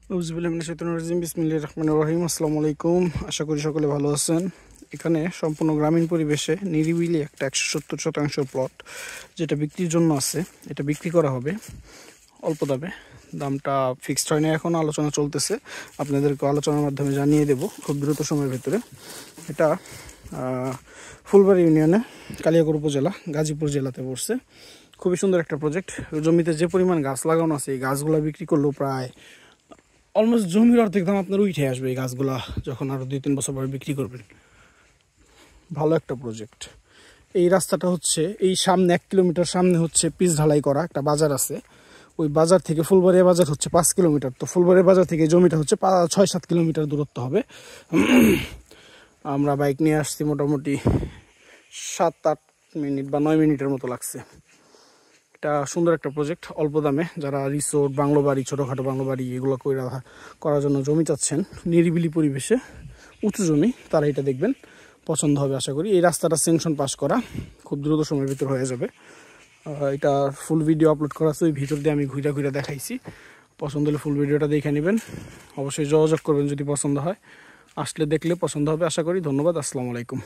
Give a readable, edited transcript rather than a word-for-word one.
বিসমিল্লাহির রহমানির রহিম। আসসালামু আলাইকুম, আশা করি সকলে ভালো আছেন। এখানে সম্পূর্ণ গ্রামীণ পরিবেশে নিরিবিলি একটা 170% প্লট যেটা বিক্রির জন্য আছে। এটা বিক্রি করা হবে অল্প দামে। দামটা ফিক্সড হয় না, এখন আলোচনা চলতেছে, আপনাদেরকে আলোচনার মাধ্যমে জানিয়ে দেব খুব দ্রুত সময়ের ভিতরে। এটা ফুলবাড়ী ইউনিয়নে, কালিয়াকৈর উপজেলা, গাজীপুর জেলাতে পড়ছে। খুবই সুন্দর একটা প্রজেক্ট। জমিতে যে পরিমাণ গাছ লাগানো আছে, এই গাছগুলো বিক্রি করলেও প্রায় অলমোস্ট জমির অর্ধেক দাম আপনার উঠে আসবে এই গাছগুলা যখন আরও 2-3 বছর পরে বিক্রি করবেন। ভালো একটা প্রজেক্ট। এই রাস্তাটা হচ্ছে এই সামনে 1 কিলোমিটার সামনে হচ্ছে পিচ ঢালাই করা একটা বাজার আছে। ওই বাজার থেকে ফুলবাড়িয়া বাজার হচ্ছে 5 কিলোমিটার। তো ফুলবাড়িয়া বাজার থেকে জমিটা হচ্ছে 6-7 কিলোমিটার দূরত্ব হবে। আমরা বাইক নিয়ে আসছি, মোটামুটি 7-8 মিনিট বা 9 মিনিটের মতো লাগছে। এটা সুন্দর একটা প্রজেক্ট, অল্প দামে। যারা রিসোর্ট, বাংলো বাড়ি, ছোটোখাটো বাংলো বাড়ি এগুলো করার জন্য জমি চাচ্ছেন, নিরিবিলি পরিবেশে, উঁচু জমি, তারা এটা দেখবেন, পছন্দ হবে আশা করি। এই রাস্তাটা স্যাংশন পাস করা, খুব দ্রুত সময়ের ভিতর হয়ে যাবে। এটা ফুল ভিডিও আপলোড করা আছে, ওই ভিতর দিয়ে আমি ঘুরে ঘুরে দেখাইছি। পছন্দ হলে ফুল ভিডিওটা দেখে নেবেন। অবশ্যই যোগাযোগ করবেন যদি পছন্দ হয়, আসলে দেখলে পছন্দ হবে আশা করি। ধন্যবাদ, আসসালামু আলাইকুম।